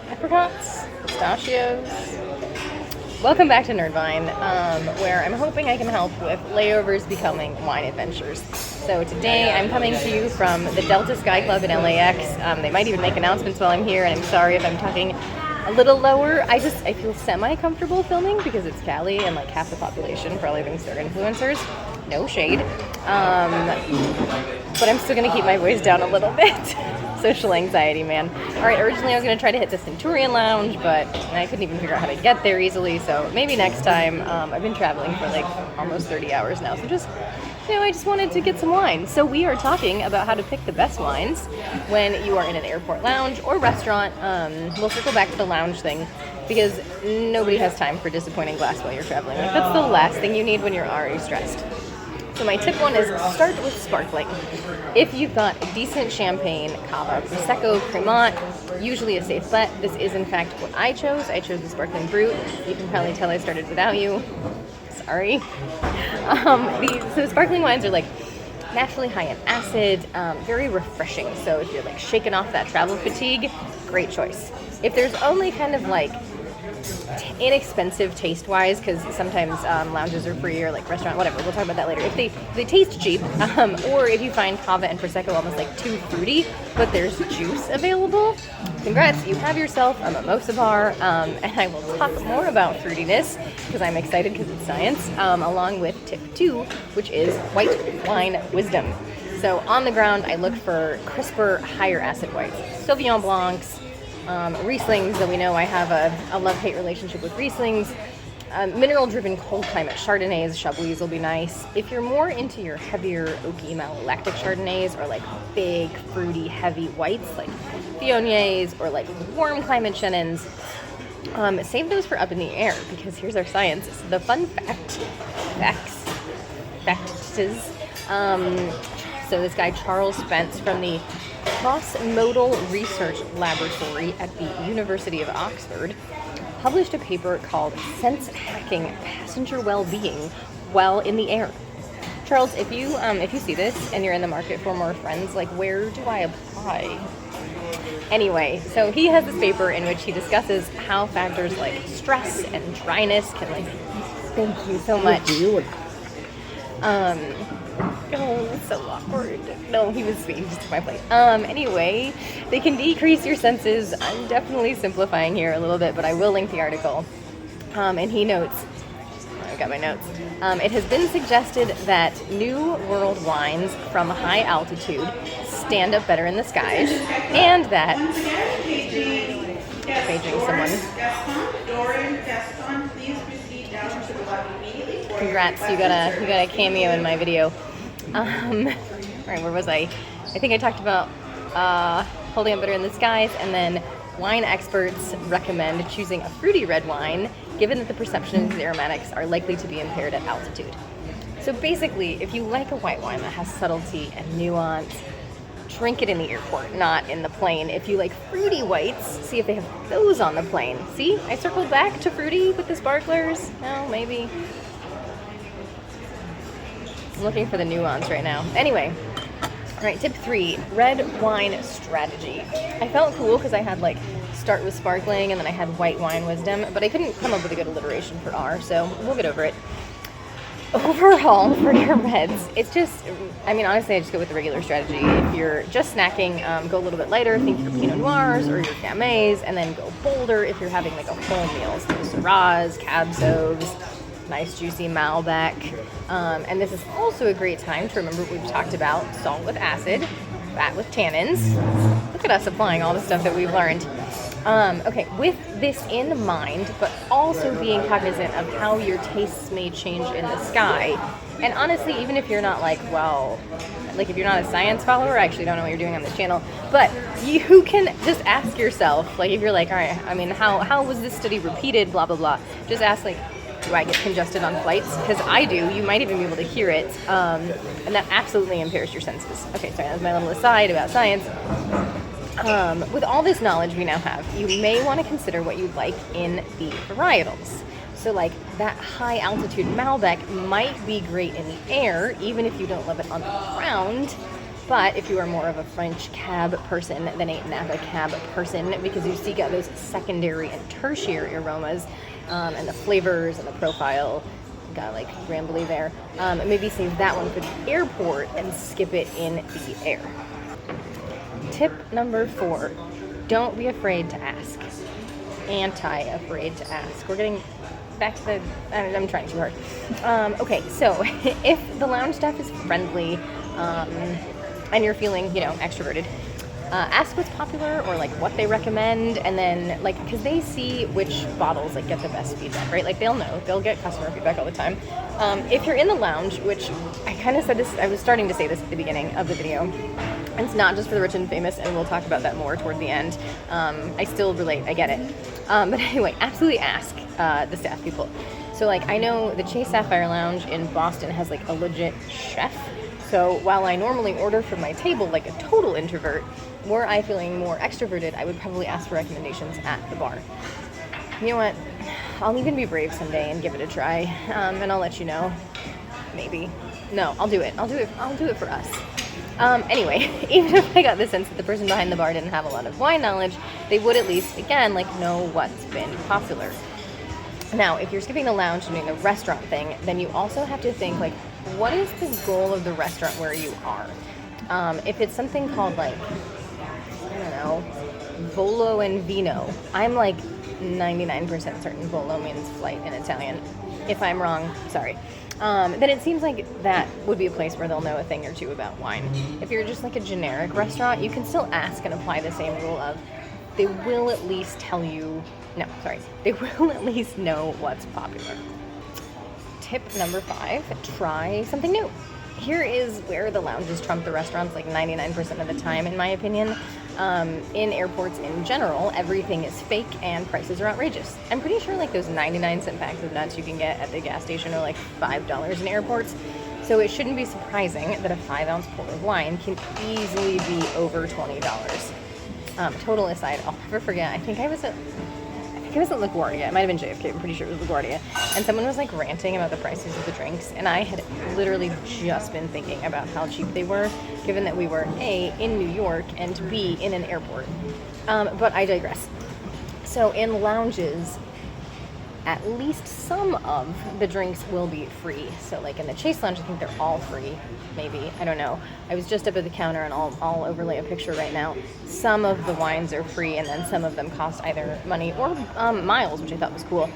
apricots, pistachios. Welcome back to NerdVine, where I'm hoping I can help with layovers becoming wine adventures. So today I'm coming to you from the Delta Sky Club in LAX. They might even make announcements while I'm here, and I'm sorry if I'm talking a little lower. I feel semi-comfortable filming because it's Cali and like half the population probably thinks they're influencers. No shade. But I'm still going to keep my voice down a little bit. Social anxiety, man. All right, originally I was going to try to hit the Centurion Lounge, but I couldn't even figure out how to get there easily, so maybe next time. I've been traveling for like almost 30 hours now, so I just wanted to get some wine. So we are talking about how to pick the best wines when you are in an airport lounge or restaurant. We'll circle back to the lounge thing because nobody has time for disappointing glass while you're traveling. Like, that's the last thing you need when you're already stressed. So my tip one is start with sparkling. If you've got a decent champagne, cava, prosecco, cremant, usually a safe bet. This is in fact what I chose. I chose the sparkling brut. You can probably tell I started without you. Sorry. So sparkling wines are like naturally high in acid, very refreshing. So if you're like shaking off that travel fatigue, great choice. If there's only kind of like inexpensive taste-wise, because sometimes lounges are free or like restaurant, whatever. We'll talk about that later. If they taste cheap, or if you find cava and prosecco almost like too fruity, but there's juice available, congrats, you have yourself a mimosa bar. And I will talk more about fruitiness because I'm excited because it's science, along with tip 2, which is white wine wisdom. So on the ground, I look for crisper, higher acid whites, Sauvignon Blancs, Rieslings, though we know I have a love-hate relationship with Rieslings. Mineral-driven cold climate Chardonnays, Chablis will be nice. If you're more into your heavier oaky malolactic Chardonnays or like big, fruity, heavy whites like Viogniers or like warm climate Chenins, save those for up in the air because here's our science. The fun facts. So this guy Charles Spence from the Cross-Modal Research Laboratory at the University of Oxford published a paper called Sense Hacking Passenger Well-Being While in the Air. Charles, if you see this and you're in the market for more friends, like where do I apply? Anyway, so he has this paper in which he discusses how factors like stress and dryness can like, thank you so much. Oh, it's so awkward. No, he was sweet. He just took my plate. Anyway, they can decrease your senses. I'm definitely simplifying here a little bit, but I will link the article. And he notes, I've got my notes. It has been suggested that New World wines from high altitude stand up better in the skies, and that paging someone. Congrats, you got a cameo in my video. All right, where was I? I think I talked about holding up better in the skies, and then wine experts recommend choosing a fruity red wine, given that the perception of these aromatics are likely to be impaired at altitude. So basically, if you like a white wine that has subtlety and nuance, drink it in the airport, not in the plane. If you like fruity whites, see if they have those on the plane. See, I circled back to fruity with the sparklers. No, maybe. I'm looking for the nuance right now. Anyway, all right, tip 3, red wine strategy. I felt cool because I had like start with sparkling and then I had white wine wisdom, but I couldn't come up with a good alliteration for R, so we'll get over it. Overall, for your reds, it's just, honestly, I just go with the regular strategy. If you're just snacking, go a little bit lighter, think your Pinot Noirs or your Gamay, and then go bolder if you're having like a full meal. So Syrahs, Cab Sauves, nice juicy Malbec. And this is also a great time to remember what we've talked about: salt with acid, fat with tannins. Look at us applying all the stuff that we've learned. Okay, with this in mind, but also being cognizant of how your tastes may change in the sky. And honestly, even if you're not like, if you're not a science follower, I actually don't know what you're doing on this channel, but you can just ask yourself, like if you're like, all right, how was this study repeated, blah, blah, blah. Just ask like, do I get congested on flights? Because I do. You might even be able to hear it. And that absolutely impairs your senses. Okay, sorry, that was my little aside about science. With all this knowledge we now have, you may want to consider what you like in the varietals. So like that high altitude Malbec might be great in the air, even if you don't love it on the ground. But if you are more of a French cab person than a Napa cab person, because you seek out those secondary and tertiary aromas and the flavors and the profile, got like rambly there, maybe save that one for the airport and skip it in the air. Tip number 4, don't be afraid to ask. Anti-afraid to ask. We're getting back to the, I'm trying too hard. Okay, so if the lounge staff is friendly and you're feeling, extroverted, ask what's popular or like what they recommend, and then like, because they see which bottles like get the best feedback, right? Like they'll get customer feedback all the time. If you're in the lounge, which I kind of said this, I was starting to say this at the beginning of the video, and it's not just for the rich and famous, and we'll talk about that more toward the end. I still relate, I get it. But anyway, absolutely ask the staff people. So like, I know the Chase Sapphire Lounge in Boston has like a legit chef. So while I normally order from my table like a total introvert, were I feeling more extroverted, I would probably ask for recommendations at the bar. You know what? I'll even be brave someday and give it a try, and I'll let you know. Maybe. No, I'll do it. I'll do it for us. Anyway, even if I got the sense that the person behind the bar didn't have a lot of wine knowledge, they would at least, again, like know what's been popular. Now, if you're skipping the lounge and doing the restaurant thing, then you also have to think, like, what is the goal of the restaurant where you are? If it's something called, like, I don't know, volo and vino, I'm like 99% certain volo means flight in Italian. If I'm wrong, sorry. Then it seems like that would be a place where they'll know a thing or two about wine. If you're just like a generic restaurant, you can still ask and apply the same rule of they will at least tell you, they will at least know what's popular. Tip number 5, try something new. Here is where the lounges trump the restaurants like 99% of the time, in my opinion. In airports in general, everything is fake and prices are outrageous. I'm pretty sure like those 99-cent packs of nuts you can get at the gas station are like $5 in airports. So it shouldn't be surprising that a 5-ounce pour of wine can easily be over $20. Total aside, I'll never forget, I think I was at LaGuardia. It might have been JFK. I'm pretty sure it was LaGuardia. And someone was like ranting about the prices of the drinks. And I had literally just been thinking about how cheap they were, given that we were A, in New York, and B, in an airport. But I digress. So in lounges, at least some of the drinks will be free. So like in the Chase Lounge, I think they're all free. Maybe, I don't know. I was just up at the counter, and I'll overlay a picture right now. Some of the wines are free, and then some of them cost either money or miles, which I thought was cool.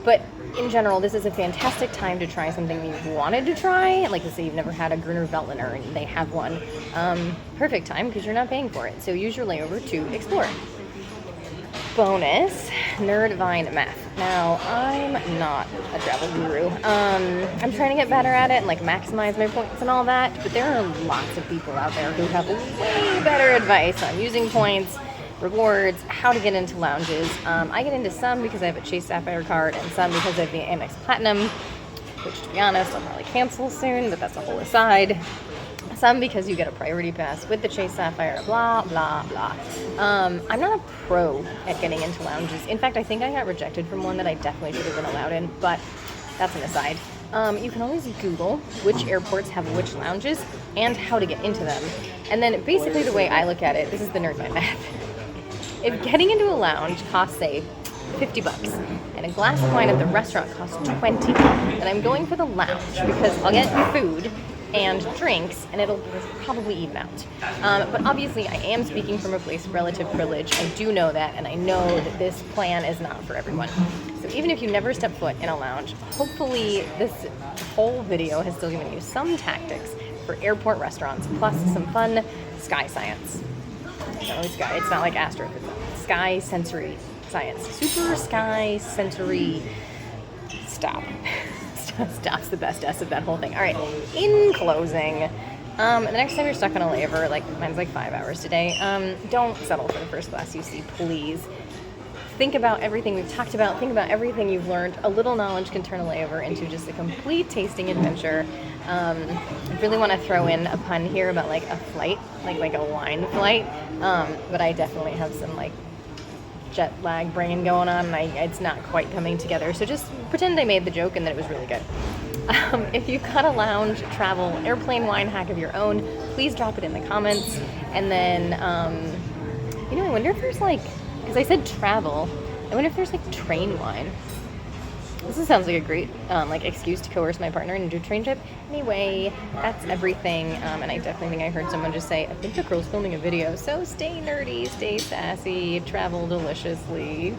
But in general, this is a fantastic time to try something you've wanted to try. Like, let's say you've never had a Gruner Veltliner and they have one. Perfect time because you're not paying for it. So use your layover to explore. Bonus, NerdVine math. Now, I'm not a travel guru. I'm trying to get better at it and like maximize my points and all that, but there are lots of people out there who have way better advice on using points, rewards, how to get into lounges. I get into some because I have a Chase Sapphire card and some because I have the Amex Platinum, which to be honest, I'll probably cancel soon, but that's a whole aside. Some because you get a priority pass with the Chase Sapphire, blah, blah, blah. I'm not a pro at getting into lounges. In fact, I think I got rejected from one that I definitely should have been allowed in, but that's an aside. You can always Google which airports have which lounges and how to get into them. And then basically the way I look at it, this is the NerdVine math. If getting into a lounge costs, say, $50 and a glass of wine at the restaurant costs $20, then I'm going for the lounge because I'll get food and drinks, and it'll probably even out. But obviously, I am speaking from a place of relative privilege. I do know that, and I know that this plan is not for everyone. So even if you never step foot in a lounge, hopefully this whole video has still given you some tactics for airport restaurants, plus some fun sky science. It's not like astrophysics. Sky sensory science. Super sky sensory. Stop's the best S of that whole thing. All right, in closing, the next time you're stuck on a layover, like mine's like 5 hours today, don't settle for the first class you see, please. Think about everything we've talked about. Think about everything you've learned. A little knowledge can turn a layover into just a complete tasting adventure. I really want to throw in a pun here about like a flight, like a wine flight, but I definitely have some like jet lag brain going on, and it's not quite coming together. So just pretend I made the joke and that it was really good. If you've got a lounge, travel, airplane wine hack of your own, please drop it in the comments. And then, I wonder if there's like, because I said travel, I wonder if there's like train wine. This sounds like a great excuse to coerce my partner into a train trip. Anyway, that's everything. And I definitely think I heard someone just say, I think the girl's filming a video. So stay nerdy, stay sassy, travel deliciously.